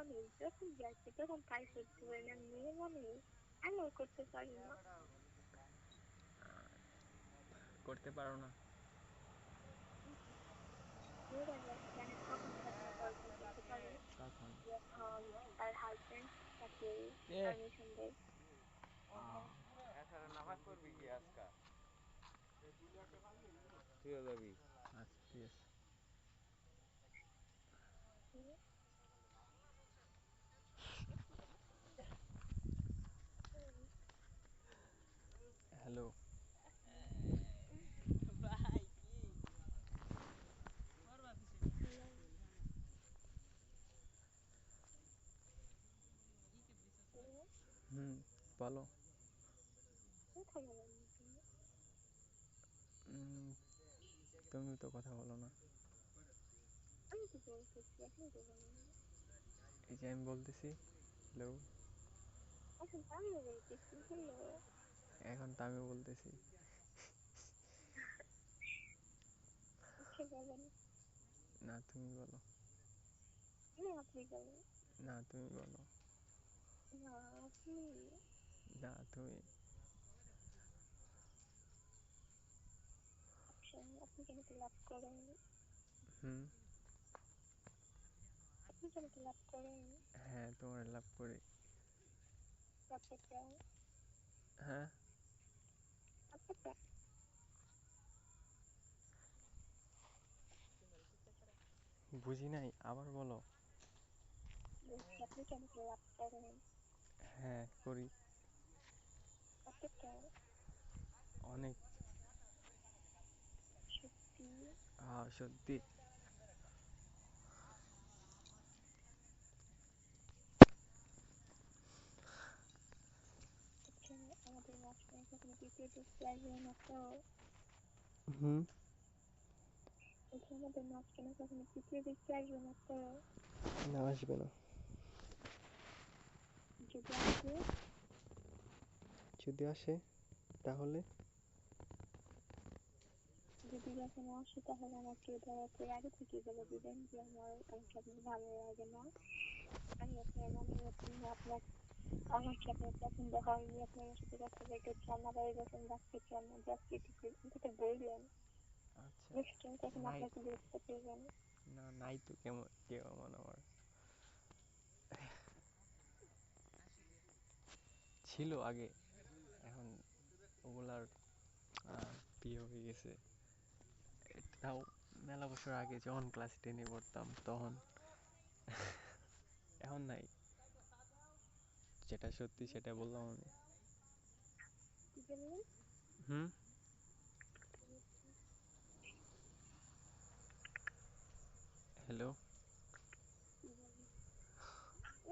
মনে যখন যাচ্ছে তখন তাই করতে পারি না, মেয়ে মনে আমিও করতে পারি না। করতে পারো না? মেয়েরা জানে কখন ঘটনা কল্পনা করতে পারে, কখন? যখন তার হাজবেন্ড তাকে এ পারমিশন দেয়। এছাড়া নামাজ পড়বি কি আজকা? তুইও যাবি? আচ্ছা ঠিক আছে। হ্যালো। হুম, বলো। কোথায় গেলেন তুমি? উম, তুমি তো কথা বলো না। আমি তো বলতেছি, আপনি তো বলেন না। এই যে আমি বলতেছি হ্যালো, এখন তো আমিও বলতেছি হ্যালো। এখন তো আমি বলতেছি। আচ্ছা বলেন। না তুমি বলো। না আপনি বলেন। না তুমি বলো। না আপনি। না তুমি। আচ্ছা আপনি কেন লাভ করেন? হুম। আপনি কেন লাভ করেন? হ্যাঁ তোমার লাভ করি। কতটা? হ্যাঁ। কতটা? বুঝি নাই, আবার বলো। বলছি আপনি কেন লাভ করেন? হ্যাঁ করি। কতটা? অনেক। সত্যি? সত্যি। আচ্ছা আমাদের মাঝখানে কখনো দ্বিতীয় দেখতে আসবে না তো? হুম। বলছি আমাদের মাঝখানে কখনো তৃতীয় দেখতে আসবে না তো? না আসবে না। যদি আসে? যদি আসে তাহলে? যদি যখন আসে তাহলে আমাকে দয়া করে আগে থেকে বলে দিবেন যে আমাকে আপনার ভালো লাগে না, আমি আপনার মনের মতন না, আমাকে আপনার পছন্দ হয়নি, আপনি আমার সাথে কথা বলতে চান না বা এরকম রাখতে চান না, জাস্ট এটুকু এটা বললেন। আচ্ছা। নেক্সট টাইম তখন নাই। আপনাকে বিরক্ত করবেন। না নাই তো, কেমন কেমন আমার ছিল আগে, এখন ওগুলার বিয়ে হয়ে গেছে। তাও মেলা বছর আগে যখন ক্লাস 10-এ পড়তাম তখন। এখন নাই। যেটা সত্যি সেটা বললাম আমি। কি বললেন? হুম। হ্যালো। কি বললেন?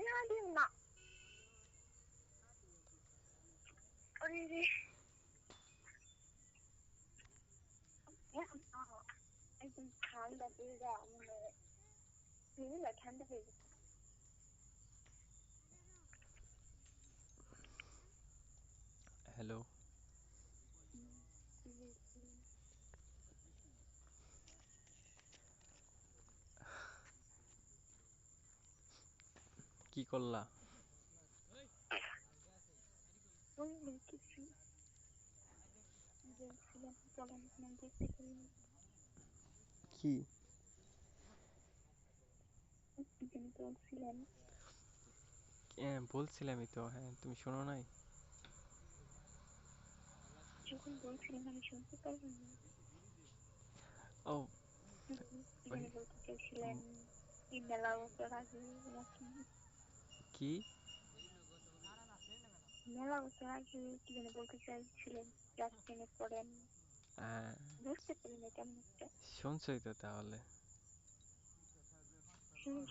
না দিন না। আরে রে, একদম ঠান্ডা পেয়ে মানে ঠান্ডা হয়ে গেছে। হ্যালো। কি বলছিলেন? কি করলা? আমি বলতেছি, বলছিলাম বলেন আপনার দেখতে পারিনি। কি? আপনি কেন বলছিলেন? বলছিলামই তো, হ্যাঁ তুমি শোনো নাই? যখন বলছিলেন আমি শুনতে পারিনি। ও কি ওই যেন বলতে উম, চাইছিলেন? এই মেলা বছর আগে নাকি? কি? মেলা বছর আগে কি যেন বলতে চাইছিলেন? ক্লাস 10-এ পড়েন। আহ, বুঝতে পারিনি তেমন একটা। শুনছই তো তাহলে।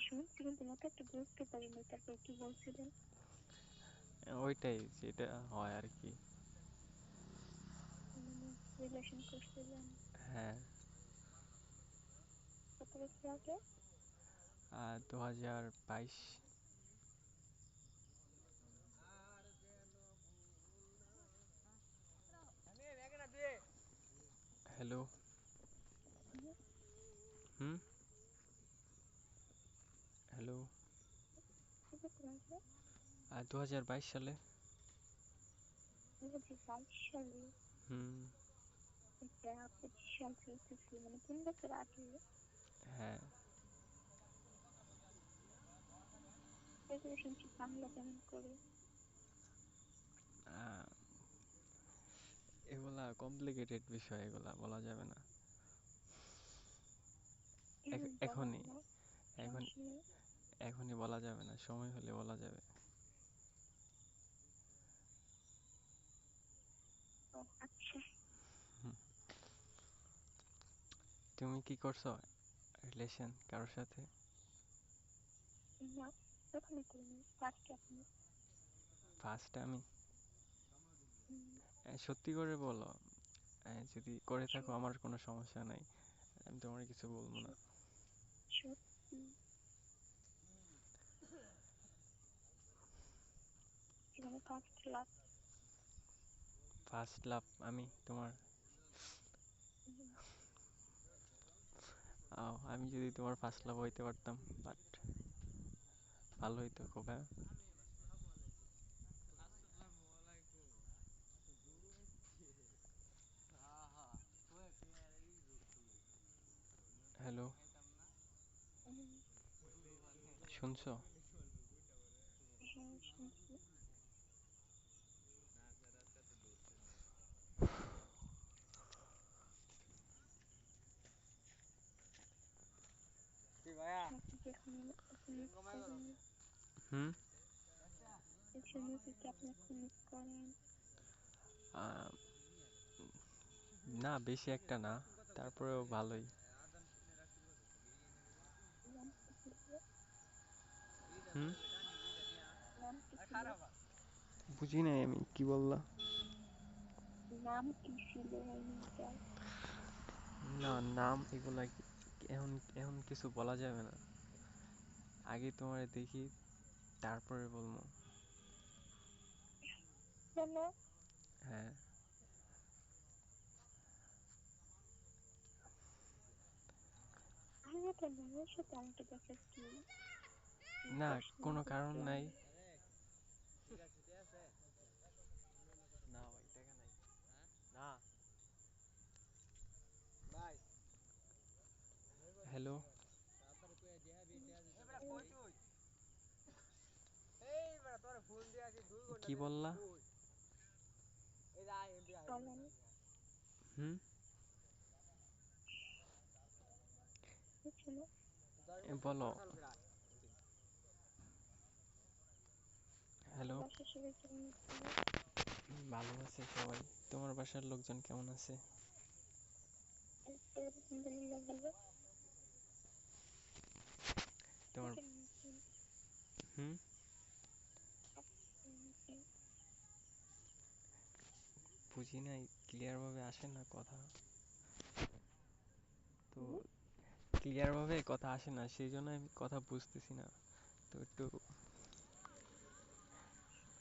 শুনছি কিন্তু মতো একটা বুঝতে পারিনি, তারপর কি বলছিলেন? ওইটাই যেটা হয় আর কি। মানে রিলেশন করছিলেন হ্যাঁ। কত বছর আগে? 2022। হ্যালো। হুম। হ্যালো। 2022 সালে। 2022 সালে? হুম। এটা 25 সাল চলতেছে, মানে 3 বছর আগে। হ্যাঁ। রিলেশনশিপ ভাঙলো কেমন করে? আহ, এগুলা কমপ্লিকেটেড বিষয়, এগুলা বলা যাবে না বলেন এখনই। না, এখন সমস্যা নেই। এখনই বলা যাবে না, সময় হলে বলা যাবে। ও আচ্ছা। হুম। তুমি কি করছো রিলেশন কারোর সাথে? না, এখনো করিনি, ফার্স্ট আপনি। ফার্স্ট আমি? হুম, সত্যি করে বলো, যদি করে থাকো সত্যি আমার কোনো সমস্যা নাই, আমি তোমার কিছু বলবো না। সত্যি। মানে ফার্স্ট লাভ। ফার্স্ট লাভ আমি তোমার? আমি যদি তোমার ফার্স্ট লাভ হইতে পারতাম, বাট ভালো হইতো খুব। হ্যাঁ। হ্যালো, শুনছো? হ্যাঁ শুনছি। কি ভাইয়া? আপনি কি এখন মিস করেন? হুম। এই জন্য কি আপনাকে মিস করেন? আহ, না বেশি একটা না, তারপরেও ভালোই। নাম কি ছিল? হুম। নাম কি ছিল? বুঝি নাই আমি কি বললা। নাম কি ছিল ওই মেয়েটার? না, নাম এগুলা এখন এখন কিছু বলা যাবে না, আগে তোমার দেখি তারপরে বলবো। কেন? হ্যাঁ। আমি একটা মেয়ের সাথে আমাকে দেখার কি না, প্রশ্ন কোনো কারণ বুঝলাম নাই। না। না ভাই, টাকা নাই। না। হ্যালো, কি বললা? বলেন। হুম। কিছু না। বলো। হ্যালো। বাসার সবাই কেমন আছে? ভালো আছে সবাই। তোমার বাসার লোকজন কেমন আছে? আলহামদুলিল্লাহ ভালো। আপনি তোমার? কেমন আছেন? হুম। আপনি কেমন আছেন? বুঝি নাই, ক্লিয়ার ভাবে আসে না কথা, তো হুম? ক্লিয়ার ভাবে কথা আসে না, সেই জন্য আমি কথা বুঝতেছি না, তো একটু।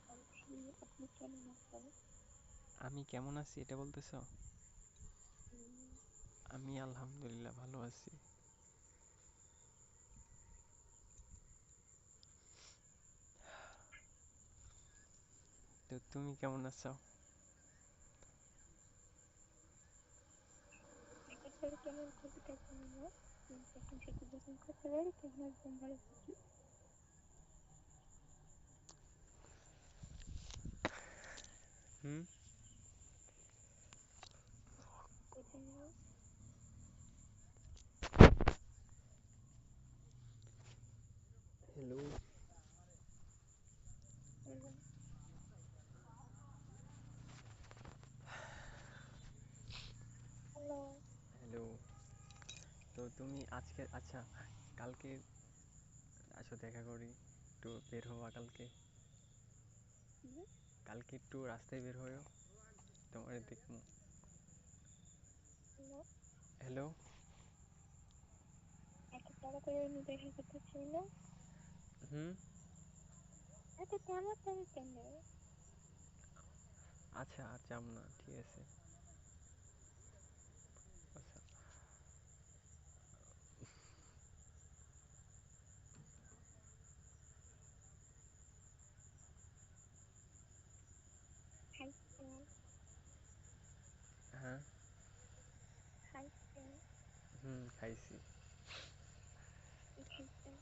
বলছি আপনি কেমন আছেন? আমি কেমন আছি এটা বলতেছো? হুম, আমি আলহামদুলিল্লাহ ভালো আছি। তো তুমি কেমন আছো? আসলে কেমন কবিতা জানি না, কিন্তু এখন সাথে যখন কথা বলি তখন একদম ভালো থাকি। হুম। বুঝেন নাই? হ্যালো। বলুন। হ্যালো। হ্যালো। তো তুমি আজকে, আচ্ছা, কালকে আসো দেখা করি, একটু বের হওয়া কালকে। হুম? কালকে একটু রাস্তায় বের হয়েও, তোমার দেখবো। হ্যালো। হ্যালো। এত তাড়াতাড়ি আমি দেখা করতে চাই না। হুম। এত তাড়াতাড়ি কেন? আচ্ছা, আর যাব না, ঠিক আছে। আচ্ছা। খাইছি কি খাইছেন?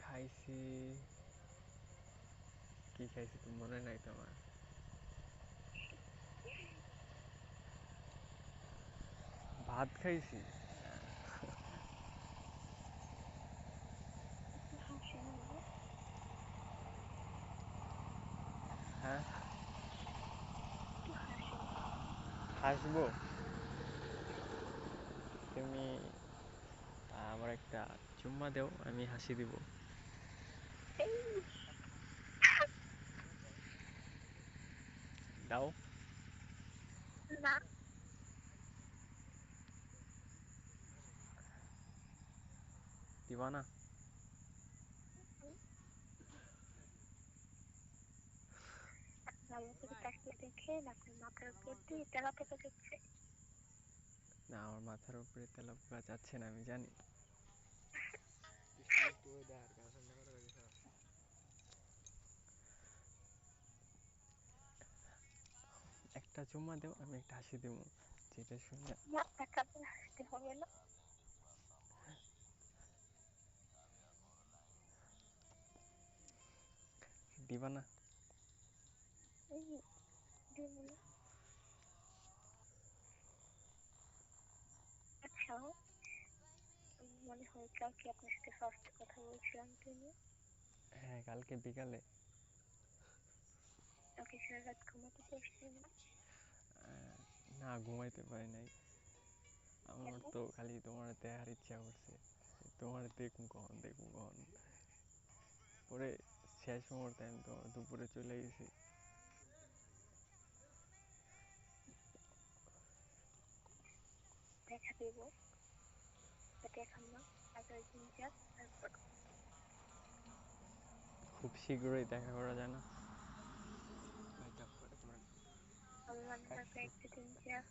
খাইছি কি খাইছি তো মনে নাই তোমার। ভাত খাইছি। একটু হাসেন না। হ্যাঁ একটু হাসেন। হাসবো? তুমি আমার একটা চুম্মা দাও, আমি হাসি দিব। এই দাও। না, দিবা না? ভালো করে তাকিয়ে দেখেন আপনার মাথার উপর দিয়ে তেলা পোকা যাচ্ছে। না, আমার মাথার উপরে তেলা পোকা যাচ্ছে না, আমি জানি। একটা চুম্মা দাও, আমি একটা হাসি দেবো, যেটা শুনে। না, টাকাতে হাসতে হবে না। দিবা না? এই দেব না। আচ্ছা, মনে হয় কালকে আপনার সাথে ফার্স্ট কথা বলছিলাম তিনি। হ্যাঁ, কালকে বিকালে। কালকে সারা রাত ঘুমাতে পারছেন না? না, ঘুমাইতে পারি নাই। আমার কেন? তো খালি তোমার দেখার ইচ্ছা করছে, তোমার দেখুন কখন, দেখুন কখন। পরে শেষ মুহূর্তে আমি তোমার দুপুরে চলে গেছি। দেখা দেব, বাট এখন না, আগামী দিন যাক তারপর। খুব শীঘ্রই দেখা করা যায় না? আমি মানে আগামী দিন যাক।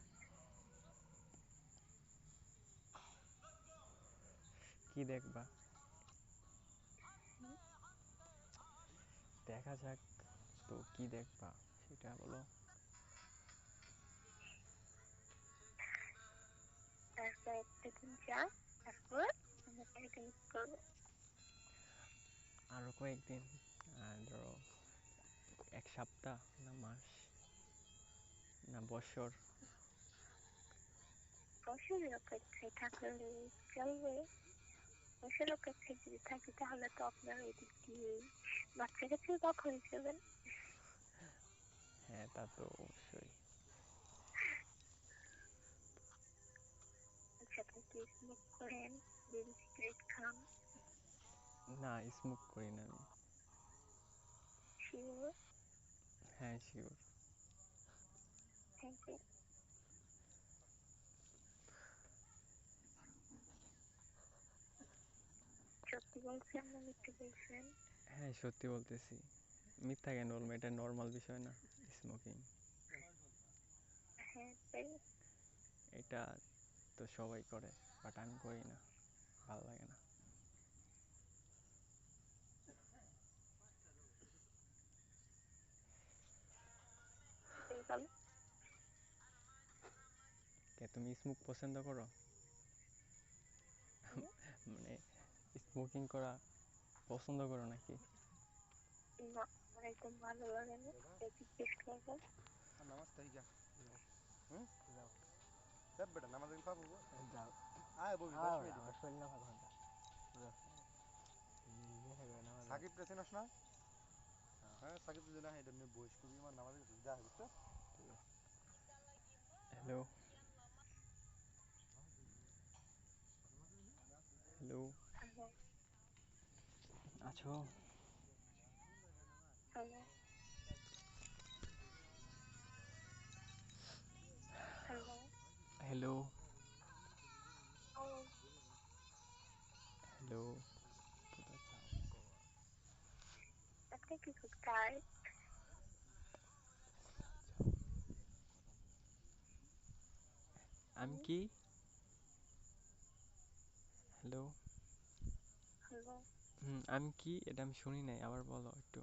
কি দেখবা? দেখা যাক, তো কি দেখবা সেটা বলো। তারপর একটা দিন যাক, তারপর আমরা একটা মিস করবো। আরো কয়েকদিন, আর ধরো এক সপ্তাহ, না মাস, না বছর। বছরের অপেক্ষায় থাকলে চলবে। বছরের অপেক্ষায় যদি থাকি তাহলে তো আপনার ওই দিক দিয়ে বাচ্চা কাছে বাপ হয়ে যাবেন। হ্যাঁ, তা তো অবশ্যই। আচ্ছা, আপনি কি স্মোক করেন? বিড়ি সিগারেট খান? না, স্মোক করি না আমি। শিওর? হ্যাঁ, শিওর। Thank you. সত্যি বলছেন না মিথ্যে বলছেন? হ্যাঁ, সত্যি বলতেছি। মিথ্যা কেন বলবো? এটা নর্মাল বিষয় না, স্মোকিং। হ্যাঁ, তাই। এটা তো সবাই করে, বাট আমি করি না, ভালো লাগে না। হয়ে গেল। কে, তুমি স্মোক পছন্দ করো? মানে স্মোকিং করা পছন্দ করো নাকি? না, আমার একদম ভালো লাগে না, তাই জিজ্ঞেস করবো। নামাজ তাই হুম যাও সব বেটা নামাজ পাবো যাও আয় বলবি 10 মিনিট আমার শরীর না ঘন্টা সাকিব রে চিনস না? হ্যাঁ, সাকিব যদি না এটা নিয়ে বইস করবি আমার নামাজে যা বুঝছো? হ্যালো, হ্যালো, হ্যালো, আছো? Hello, hello. হ্যালো, ও, হ্যালো। আপনি কি খুব টায়ার্ড? আমি কি? হ্যালো। হ্যালো। আমি কি, এটা আমি শুনি নাই, আবার বলো একটু।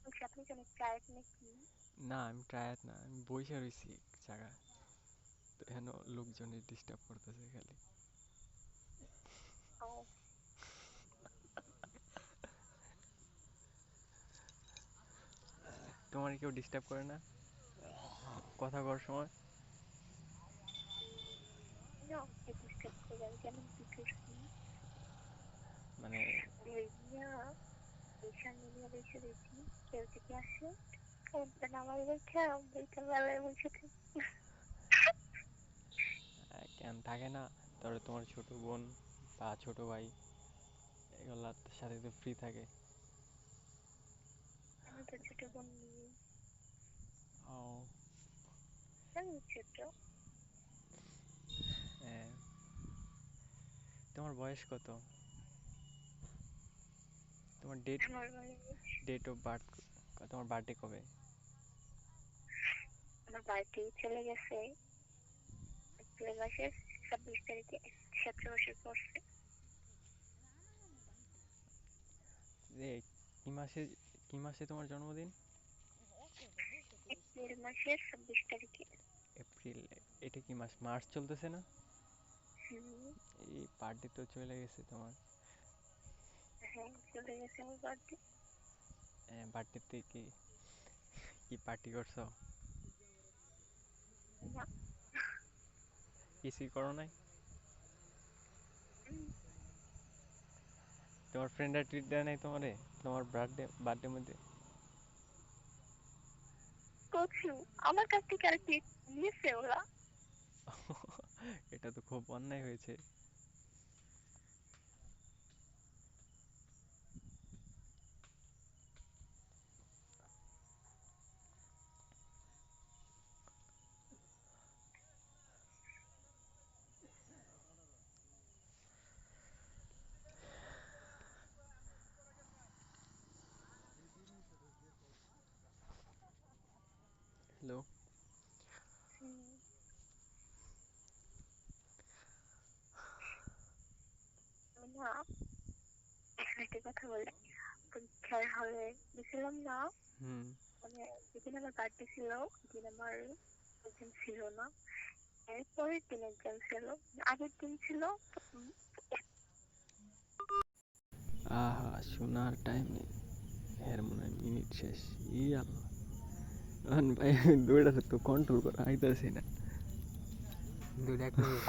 বলছি আপনি কি অনেক টায়ার্ড নাকি? না, আমি টায়ার্ড না, আমি বইসা রইছি এক জায়গায়, তো এখানে লোকজনের ডিস্টার্ব করতেছে খালি। ও তোমার কেউ ডিস্টার্ব করে না কথা করার সময়? না, কে ডিস্টার্ব করে? আমি কেন কি করছি? মানে ওই নিয়া এই সামনে নিয়ে বসে রয়েছি, কেউ যদি আসে ফোনটা নামাই রেখে বইটা বেলায় বসে থাকি। কেন থাকে না, তাহলে তোমার ছোট বোন বা ছোট ভাই এগুলার সাথে তো ফ্রি থাকে। আমি তো ছোট বোন নিয়ে, ও আমি ছোট। হ্যাঁ। তোমার বয়স কত? তোমার আমার বয়স, ডেট অফ বার্থ, তোমার বার্থডে কবে? আমার বাড়িতে চলে গেছে এপ্রিল মাসের 26 তারিখে, 17 বছর পড়ছে। যে কি মাসে তোমার জন্মদিন? এপ্রিল মাসের 26 তারিখে। এপ্রিল? এটা কি মাস? মার্চ চলতেছে না? হুম, এই বার্থডে তো চলে গেছে তোমার। হ্যাঁ চলে গেছে আমার বাড়িতে। বার্থডেতে কি কি পার্টি করছো? না, কিছুই করো নাই? হুম, তোমার ফ্রেন্ডরা ট্রিট দেয় নাই তোমারে তোমার বার্থডে মধ্যে? করছি আমার কাছ থেকে আর কি নিয়েছে ওরা? এটা তো খুব অন্যায় হয়েছে। হ্যালো। হুম, না, এখন একটা কথা বলি, পরীক্ষার হলে গেছিলাম না, হুম। মানে যেদিন আমার বার্থডে ছিল ওইদিন আমার এক্সাম ছিল না, এরপরের দিন এক্সাম ছিল, আগের দিন ছিল। উম, আহা, শোনার টাইম নেই, এর মনে হয় মিনিট শেষ। আল্লাহ, ভাই দুইটারে তো কন্ট্রোল করা আইতাছি না। দুইটা এক মিনিট।